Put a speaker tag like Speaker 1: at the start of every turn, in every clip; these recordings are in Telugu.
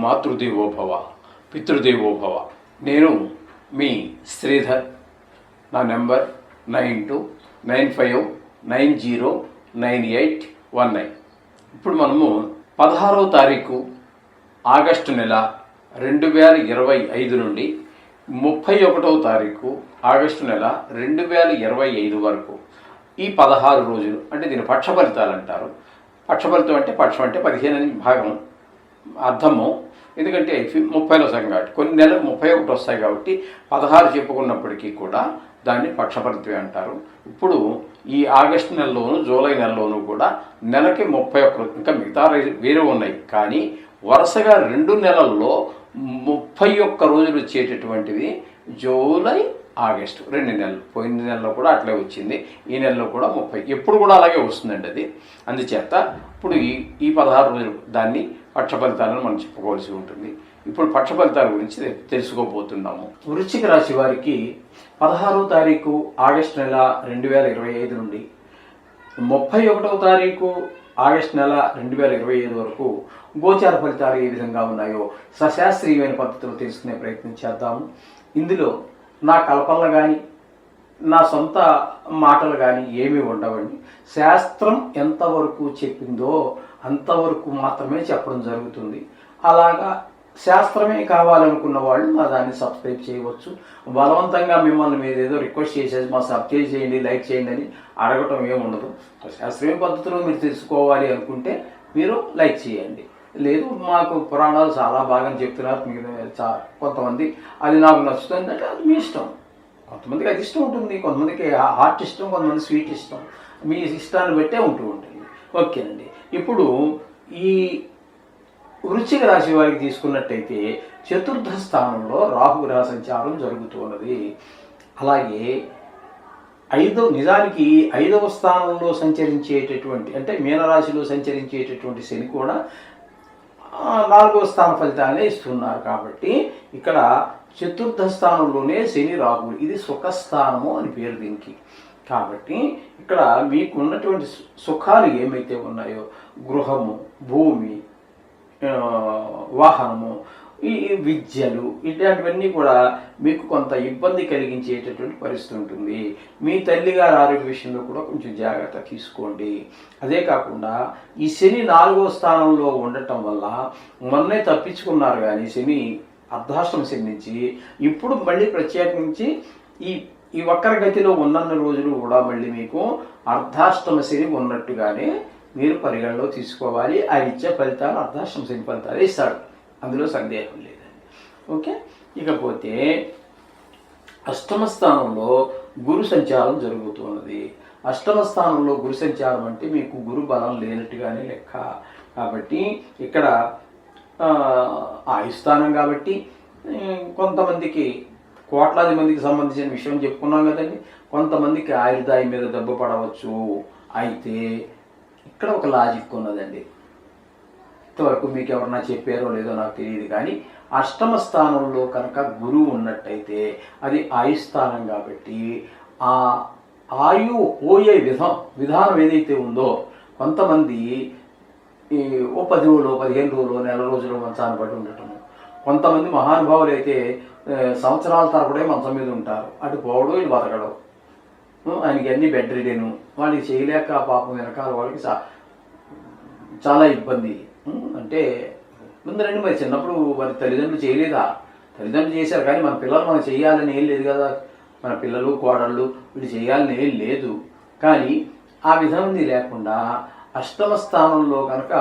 Speaker 1: మాతృదేవోభవ పితృదేవోభవ. నేను మీ శ్రీధర్. నా నెంబర్ 9295909819. ఇప్పుడు మనము 16వ తారీఖు ఆగస్టు నెల 2025 నుండి 31వ తారీఖు ఆగస్టు నెల 2025 వరకు ఈ 16 రోజులు అంటే దీని పక్ష ఫలితాలు అంటారు. పక్ష ఫలితం అంటే పక్షం అంటే 15 అని భాగం అర్థము. ఎందుకంటే 30లో సగం కాబట్టి కొన్ని నెలలకు 31 వస్తాయి కాబట్టి 16 చెప్పుకున్నప్పటికీ కూడా దాన్ని పక్షఫలితమే అంటారు. ఇప్పుడు ఈ ఆగస్టు నెలలోను జూలై నెలలోనూ కూడా నెలకి 31, ఇంకా మిగతా వేరే ఉన్నాయి, కానీ వరుసగా 2 నెలల్లో 31 రోజులు వచ్చేటటువంటిది జూలై ఆగస్టు 2 నెలలు. పోయిన నెలలో కూడా అట్లే వచ్చింది, ఈ నెలలో కూడా 30, ఎప్పుడు కూడా అలాగే వస్తుందండి అది. అందుచేత ఇప్పుడు ఈ 16 రోజులు దాన్ని పక్ష ఫలితాలను మనం చెప్పుకోవాల్సి ఉంటుంది. ఇప్పుడు పక్ష ఫలితాల గురించి తెలుసుకోబోతున్నాము. వృశ్చిక రాశి వారికి 16వ తారీఖు ఆగస్టు నెల 2025 నుండి 31వ తారీఖు ఆగస్టు నెల 2025 వరకు గోచార ఫలితాలు ఏ విధంగా ఉన్నాయో సశాస్త్రీయమైన పద్ధతిలో తెలుసుకునే ప్రయత్నం చేద్దాము. ఇందులో నా కల్పనలు కానీ నా సొంత మాటలు కానీ ఏమీ ఉండవండి. శాస్త్రం ఎంతవరకు చెప్పిందో అంతవరకు మాత్రమే చెప్పడం జరుగుతుంది. అలాగా శాస్త్రమే కావాలనుకున్న వాళ్ళు మా దాన్ని సబ్స్క్రైబ్ చేయవచ్చు. బలవంతంగా మిమ్మల్ని మీరు ఏదో రిక్వెస్ట్ చేసేసి మా సబ్స్క్రైబ్ చేయండి, లైక్ చేయండి అని అడగటం ఏముండదు. శాస్త్రీయ పద్ధతిలో మీరు తెలుసుకోవాలి అనుకుంటే మీరు లైక్ చేయండి. లేదు మాకు పురాణాలు చాలా బాగా చెప్తున్నారు మీరు కొంతమంది అది నాకు నచ్చుతుంది అంటే అది మీ ఇష్టం. కొంతమందికి అది ఇష్టం ఉంటుంది, కొంతమందికి హాట్ ఇష్టం, కొంతమంది స్వీట్ ఇష్టం. మీ ఇష్టాన్ని బట్టే ఉంటూ ఉంటుంది. ఓకేనండి. ఇప్పుడు ఈ వృశ్చిక రాశి వారికి తీసుకున్నట్టయితే 4వ స్థానంలో రాహుగ్రహ సంచారం జరుగుతున్నది. అలాగే నిజానికి 5వ స్థానంలో సంచరించేటటువంటి అంటే మీనరాశిలో సంచరించేటటువంటి శని కూడా 4వ స్థాన ఫలితాలనే ఇస్తున్నారు. కాబట్టి ఇక్కడ 4వ స్థానంలోనే శని రాహువు, ఇది సుఖస్థానము అని పేరు దీనికి. కాబట్టి ఇక్కడ మీకు ఉన్నటువంటి సుఖాలు ఏమైతే ఉన్నాయో గృహము, భూమి, వాహనము, ఈ విద్యలు ఇట్లాంటివన్నీ కూడా మీకు కొంత ఇబ్బంది కలిగించేటటువంటి పరిస్థితి ఉంటుంది. మీ తల్లిగారి ఆరోగ్య విషయంలో కూడా కొంచెం జాగ్రత్త తీసుకోండి. అదే కాకుండా ఈ శని 4వ స్థానంలో ఉండటం వల్ల మొన్నే తప్పించుకున్నారు, కానీ శని అర్ధాష్టమ శని నుంచి ఇప్పుడు మళ్ళీ ప్రత్యేకించి ఈ వక్ర గతిలో ఉన్నన్ని రోజులు కూడా మళ్ళీ మీకు అర్ధాష్టమ శని ఉన్నట్టుగానే మీరు పరిగణలో తీసుకోవాలి. ఆ ఇచ్చే ఫలితాలు అర్ధాష్టమ శని ఫలితాలు ఇస్తాడు, అందులో సందేహం లేదండి. ఓకే. ఇకపోతే 8వ స్థానంలో గురు సంచారం జరుగుతున్నది. 8వ స్థానంలో గురు సంచారం అంటే మీకు గురు బలం లేనట్టుగానే లెక్క. కాబట్టి ఇక్కడ ఆయుస్థానం కాబట్టి కొంతమందికి కోట్లాది మందికి సంబంధించిన విషయం చెప్పుకున్నాం కదండి. కొంతమందికి ఆయుర్దాయం మీద దెబ్బ పడవచ్చు. అయితే ఇక్కడ ఒక లాజిక్ ఉన్నదండి. ఇంతవరకు మీకు ఎవరన్నా చెప్పారో లేదో నాకు తెలియదు, కానీ 8వ స్థానంలో కనుక గురువు ఉన్నట్టయితే అది ఆయుస్థానం కాబట్టి ఆ ఆయువు పోయే విధానం ఏదైతే ఉందో కొంతమంది ఓ 10 రోజులు, 15 రోజులు, నెల రోజులు మంచాన్ని పడి ఉండటము. కొంతమంది మహానుభావులు అయితే సంవత్సరాల తరబడే మంచం మీద ఉంటారు. అటు పోవడం ఇటు బతకడం, ఆయనకి అన్ని బెడ్ రిడెను, వాళ్ళకి చేయలేక పాపం వెనకాల వాళ్ళకి చాలా ఇబ్బంది. అంటే ముందరండి మరి చిన్నప్పుడు వారి తల్లిదండ్రులు చేయలేదా? తల్లిదండ్రులు చేశారు, కానీ మన పిల్లలు మనం చేయాలని ఏం లేదు కదా. మన పిల్లలు కోడళ్ళు వీళ్ళు చేయాలని ఏం లేదు. కానీ ఆ విధంది లేకుండా 8వ స్థానంలో కనుక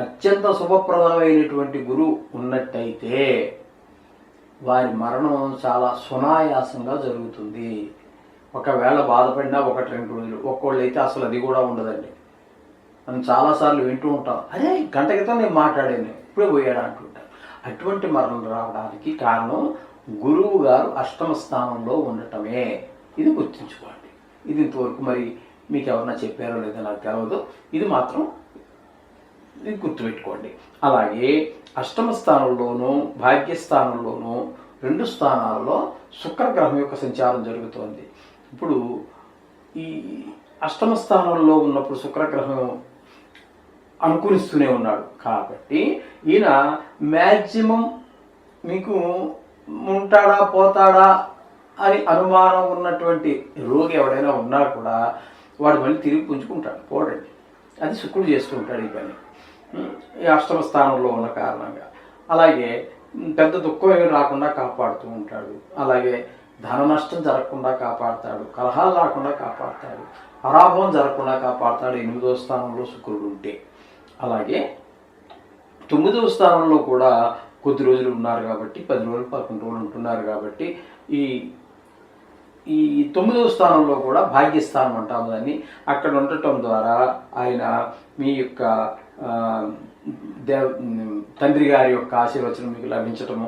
Speaker 1: అత్యంత శుభప్రదమైనటువంటి గురువు ఉన్నట్టయితే వారి మరణం చాలా సునాయాసంగా జరుగుతుంది. ఒకవేళ బాధపడినా 1-2 రోజులు, ఒక్కోళ్ళు అయితే అసలు అది కూడా ఉండదండి. మనం చాలాసార్లు వింటూ ఉంటాం, అరే గంట క్రితం నేను మాట్లాడాను ఇప్పుడే పోయాడు అంటుంటారు. అటువంటి మరణం రావడానికి కారణం గురువు గారు 8వ స్థానంలో ఉండటమే. ఇది గుర్తుంచుకోండి. ఇది ఇంతవరకు మరి మీకు ఎవరన్నా చెప్పారో లేదో నాకు తెలియదు, ఇది మాత్రం ఇది గుర్తుపెట్టుకోండి. అలాగే 8వ స్థానంలోనూ భాగ్యస్థానంలోనూ 2 స్థానాల్లో శుక్రగ్రహం యొక్క సంచారం జరుగుతోంది. ఇప్పుడు ఈ 8వ స్థానంలో ఉన్నప్పుడు శుక్రగ్రహం అనుకూలిస్తూనే ఉన్నాడు. కాబట్టి ఈయన మ్యాక్సిమం మీకు ఉంటాడా పోతాడా అని అనుమానం ఉన్నటువంటి రోగి ఎవడైనా ఉన్నా కూడా వాడు మళ్ళీ తిరిగి పుంజుకుంటాడు, పోడండి. అది శుక్రుడు చేస్తూ ఉంటాడు ఈ పని, ఈ అష్టమ స్థానంలో ఉన్న కారణంగా. అలాగే పెద్ద దుఃఖం ఏమి రాకుండా కాపాడుతూ ఉంటాడు. అలాగే ధన నష్టం జరగకుండా కాపాడుతాడు, కలహాలు రాకుండా కాపాడుతాడు, పరాభవం జరగకుండా కాపాడుతాడు 8వ స్థానంలో శుక్రుడు ఉంటే. అలాగే 9వ స్థానంలో కూడా కొద్ది రోజులు ఉన్నారు కాబట్టి, 10 రోజులు 11 రోజులు ఉంటున్నారు కాబట్టి ఈ ఈ 9వ స్థానంలో కూడా భాగ్యస్థానం అంటాము దాన్ని. అక్కడ ఉండటం ద్వారా ఆయన మీ యొక్క తండ్రి గారి యొక్క ఆశీర్వచనం మీకు లభించటము,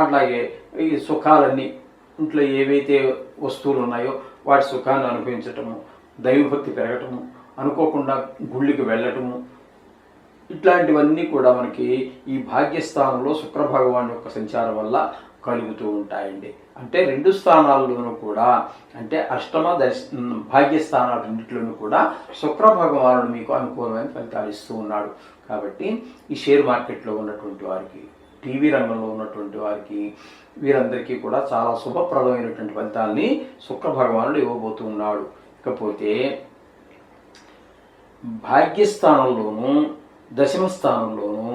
Speaker 1: అట్లాగే ఈ సుఖాలన్నీ ఇంట్లో ఏవైతే వస్తువులు ఉన్నాయో వాటి సుఖాన్ని అనుభవించటము, దైవభక్తి పెరగటము, అనుకోకుండా గుళ్ళకి వెళ్ళటము, ఇట్లాంటివన్నీ కూడా మనకి ఈ భాగ్యస్థానంలో శుక్రభగవాన్ యొక్క సంచారం వల్ల కలుగుతూ ఉంటాయండి. అంటే 2 స్థానాల్లోనూ కూడా, అంటే అష్టమ భాగ్యస్థానాలు రెండింటిలోనూ కూడా శుక్ర భగవానుడు మీకు అనుకూలమైన ఫలితాలు ఇస్తూ ఉన్నాడు. కాబట్టి ఈ షేర్ మార్కెట్లో ఉన్నటువంటి వారికి, టీవీ రంగంలో ఉన్నటువంటి వారికి, వీరందరికీ కూడా చాలా శుభప్రదమైనటువంటి ఫలితాలని శుక్ర భగవానుడు ఇవ్వబోతూ ఉన్నాడు. ఇకపోతే భాగ్యస్థానంలోనూ దశమ స్థానంలోనూ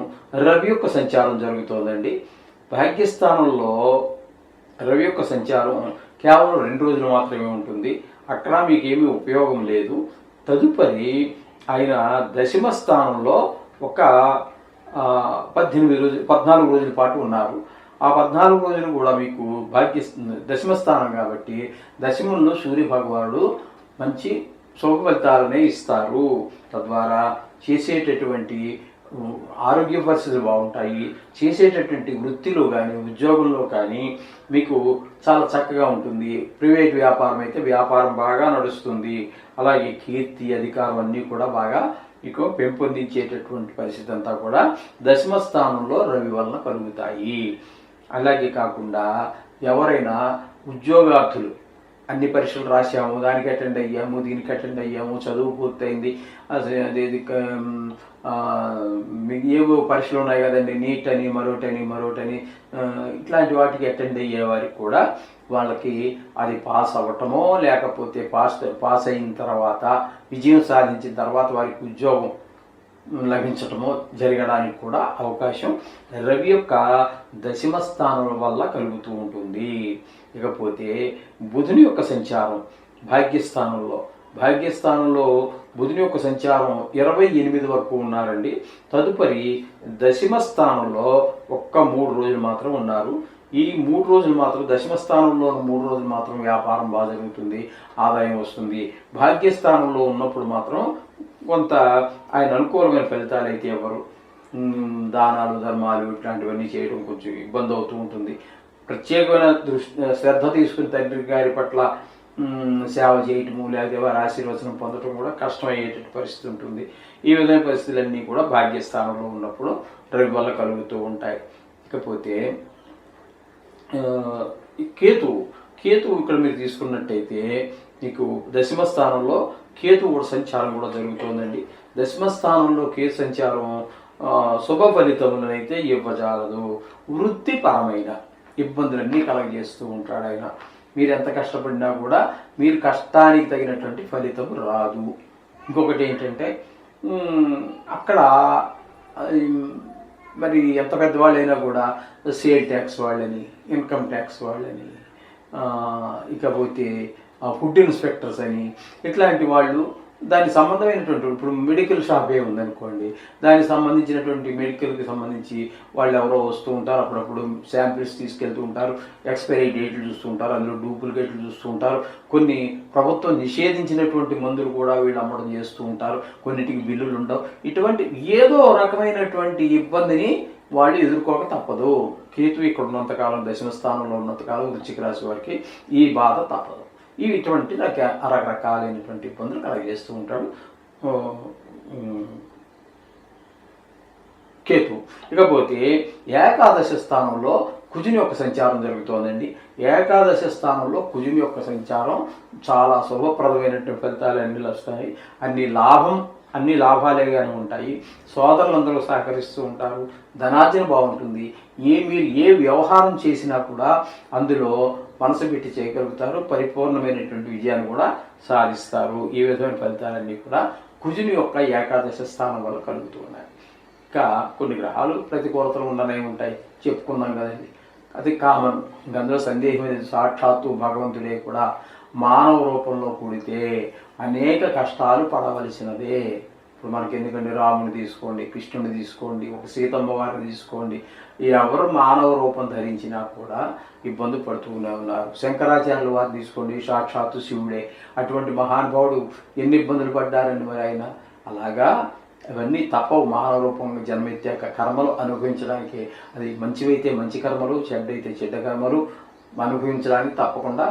Speaker 1: రవి యొక్క సంచారం జరుగుతోందండి. భాగ్యస్థానంలో రవి యొక్క సంచారం కేవలం 2 రోజులు మాత్రమే ఉంటుంది. అక్కడ మీకు ఏమీ ఉపయోగం లేదు. తదుపరి ఆయన దశమ స్థానంలో ఒక 14 రోజుల పాటు ఉన్నారు. ఆ 14 రోజులు కూడా మీకు దశమ స్థానం కాబట్టి దశమంలో సూర్య భగవానుడు మంచి శుభ ఫలితాలనే ఇస్తారు. తద్వారా చేసేటటువంటి ఆరోగ్య పరిస్థితులు బాగుంటాయి, చేసేటటువంటి వృత్తిలో కానీ ఉద్యోగంలో కానీ మీకు చాలా చక్కగా ఉంటుంది. ప్రైవేట్ వ్యాపారం అయితే వ్యాపారం బాగా నడుస్తుంది. అలాగే కీర్తి, అధికారం అన్నీ కూడా బాగా మీకు పెంపొందించేటటువంటి పరిస్థితి అంతా కూడా దశమ స్థానంలో రవి వలన కలుగుతాయి. అలాగే కాకుండా ఎవరైనా ఉద్యోగార్థులు అన్ని పరీక్షలు రాసాము, దానికి అటెండ్ అయ్యాము, దీనికి అటెండ్ అయ్యాము, చదువు పూర్తయింది, అదేది ఏవో పరీక్షలు ఉన్నాయి కదండి, నీట్ అని మరోటని ఇట్లాంటి వాటికి అటెండ్ అయ్యే వారికి కూడా వాళ్ళకి అది పాస్ అవ్వటమో లేకపోతే పాస్ అయిన తర్వాత విజయం సాధించిన తర్వాత వారికి ఉద్యోగం లభించటమో జరగడానికి కూడా అవకాశం రవి యొక్క దశమ స్థానం వల్ల కలుగుతూ ఉంటుంది. ఇకపోతే బుధుని యొక్క సంచారం భాగ్యస్థానంలో బుధుని యొక్క సంచారం 28 వరకు ఉన్నారండి. తదుపరి దశమ స్థానంలో ఒక్క 3 రోజులు మాత్రం ఉన్నారు. ఈ 3 రోజులు మాత్రం దశమ స్థానంలో 3 రోజులు మాత్రం వ్యాపారం బాగా జరుగుతుంది, ఆదాయం వస్తుంది. భాగ్యస్థానంలో ఉన్నప్పుడు మాత్రం కొంత ఆయన అనుకూలమైన ఫలితాలు అయితే ఎవరు దానాలు ధర్మాలు ఇట్లాంటివన్నీ చేయడం కొంచెం ఇబ్బంది అవుతూ ఉంటుంది. ప్రత్యేకమైన శ్రద్ధ తీసుకుని తండ్రి గారి పట్ల సేవ చేయటము లేకపోతే వారి ఆశీర్వచనం పొందటం కూడా కష్టమయ్యేటటువంటి పరిస్థితి ఉంటుంది. ఈ విధమైన పరిస్థితులన్నీ కూడా భాగ్యస్థానంలో ఉన్నప్పుడు రవి వల్ల కలుగుతూ ఉంటాయి. ఇకపోతే కేతువు ఇక్కడ మీరు తీసుకున్నట్టయితే మీకు దశమ స్థానంలో కేతు కూడా సంచారం కూడా జరుగుతుందండి. దశమ స్థానంలో కేతు సంచారం శుభ ఫలితములను అయితే ఇవ్వజాలదు. వృత్తిపరమైన ఇబ్బందులన్నీ కలగజేస్తూ ఉంటాడు ఆయన. మీరు ఎంత కష్టపడినా కూడా మీరు కష్టానికి తగినటువంటి ఫలితం రాదు. ఇంకొకటి ఏంటంటే అక్కడ మరి ఎంత పెద్దవాళ్ళైనా కూడా సేల్ ట్యాక్స్ వాళ్ళని, ఇన్కమ్ ట్యాక్స్ వాళ్ళని, ఇకపోతే ఫుడ్ ఇన్స్పెక్టర్స్ అని ఇట్లాంటి వాళ్ళు దానికి సంబంధమైనటువంటి ఇప్పుడు మెడికల్ షాపే ఉందనుకోండి, దానికి సంబంధించినటువంటి మెడికల్కి సంబంధించి వాళ్ళు ఎవరో వస్తూ ఉంటారు, అప్పుడప్పుడు శాంపిల్స్ తీసుకెళ్తూ ఉంటారు, ఎక్స్పైరీ డేట్లు చూస్తూ ఉంటారు, అందులో డూప్లికేట్లు చూస్తూ ఉంటారు. కొన్ని ప్రభుత్వం నిషేధించినటువంటి మందులు కూడా వీళ్ళు అమ్మడం చేస్తూ ఉంటారు, కొన్నిటికి బిల్లులు ఉండవు. ఇటువంటి ఏదో రకమైనటువంటి ఇబ్బందిని వాళ్ళు ఎదుర్కోక తప్పదు. కేతు ఇక్కడ ఉన్నంతకాలం, దశమ స్థానంలో ఉన్నంతకాలం వృశ్చిక రాశి వారికి ఈ బాధ తప్పదు. ఇటువంటి రకరకాలైనటువంటి ఇబ్బందులు కలగజేస్తూ ఉంటాడు కేతు. ఇకపోతే ఏకాదశ స్థానంలో కుజుని యొక్క సంచారం జరుగుతోందండి. ఏకాదశ స్థానంలో కుజుని యొక్క సంచారం చాలా శుభప్రదమైనటువంటి ఫలితాలు అన్ని వస్తాయి. అన్ని లాభం
Speaker 2: అన్ని లాభాలేగానే ఉంటాయి. సోదరులందరూ సహకరిస్తూ ఉంటారు. ధనార్జన బాగుంటుంది. మీరు ఏ వ్యవహారం చేసినా కూడా అందులో మనసు పెట్టి చేయగలుగుతారు. పరిపూర్ణమైనటువంటి విజయాన్ని కూడా సాధిస్తారు. ఈ విధమైన ఫలితాలన్నీ కూడా కుజుని యొక్క ఏకాదశ స్థానం వల్ల కలుగుతూ ఉన్నాయి. ఇంకా కొన్ని గ్రహాలు ప్రతికూలతలు ఉండనే ఉంటాయి, చెప్పుకున్నాం కదండి. అది కామన్, అందులో సందేహం లేదు. సాక్షాత్తు భగవంతుడే కూడా మానవ రూపంలో కూడితే అనేక కష్టాలు పడవలసినదే. ఇప్పుడు మనకి ఎందుకంటే రాముని తీసుకోండి, కృష్ణుని తీసుకోండి, ఒక సీతమ్మ వారిని తీసుకోండి, ఎవరు మానవ రూపం ధరించినా కూడా ఇబ్బంది పడుతూనే ఉన్నారు. శంకరాచార్యుల వారిని తీసుకోండి, సాక్షాత్తు శివుడే. అటువంటి మహానుభావుడు ఎన్ని ఇబ్బందులు పడ్డారండి మరి ఆయన. అలాగా అవన్నీ తప్పవు. మానవ రూపంగా జన్మెత్తాక కర్మలు అనుభవించడానికి, అది మంచివైతే మంచి కర్మలు, చెడ్డైతే చెడ్డ కర్మలు అనుభవించడానికి తప్పకుండా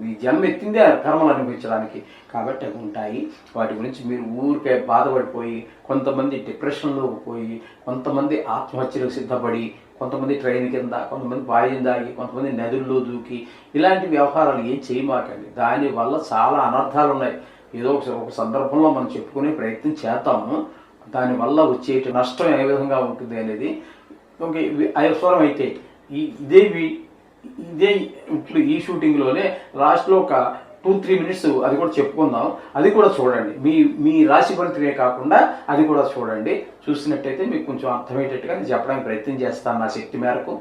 Speaker 2: ఈ జన్మ ఎత్తిందే కర్మలు అనుభవించడానికి. కాబట్టి అవి ఉంటాయి. వాటి గురించి మీరు ఊరికే బాధపడిపోయి, కొంతమంది డిప్రెషన్లోకి పోయి, కొంతమంది ఆత్మహత్యలకు సిద్ధపడి, కొంతమంది ట్రైన్ కింద, కొంతమంది బాయిని దాగి, కొంతమంది నదుల్లో దూకి, ఇలాంటి వ్యవహారాలు ఏం చేయమాకండి. దానివల్ల చాలా అనర్థాలు ఉన్నాయి. ఏదో ఒక సందర్భంలో మనం చెప్పుకునే ప్రయత్నం చేద్దాము. దానివల్ల వచ్చే నష్టం ఏ విధంగా ఉంటుంది అనేది అవసరం అయితే ఇదే ఇప్పుడు ఈ షూటింగ్లోనే లాస్ట్లో ఒక 2-3 మినిట్స్ అది కూడా చెప్పుకుందాం. అది కూడా చూడండి. మీ రాశి ఫలితమే కాకుండా అది కూడా చూడండి. చూసినట్టయితే మీకు కొంచెం అర్థమయ్యేటట్టుగా నేను చెప్పడానికి ప్రయత్నం చేస్తాను. నా శక్తి మేరకు,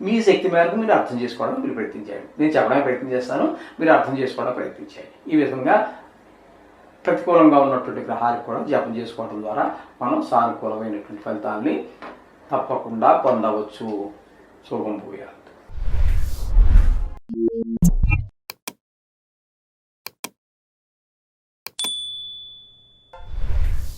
Speaker 2: మీ శక్తి మేరకు మీరు అర్థం చేసుకోవడానికి మీరు ప్రయత్నించండి. నేను చెప్పడానికి ప్రయత్నం చేస్తాను, మీరు అర్థం చేసుకోవడానికి ప్రయత్నించండి. ఈ విధంగా ప్రతికూలంగా ఉన్నటువంటి గ్రహాలకు కూడా జపం చేసుకోవడం ద్వారా మనం సానుకూలమైనటువంటి ఫలితాన్ని తప్పకుండా పొందవచ్చు. శుభం భూయాలు.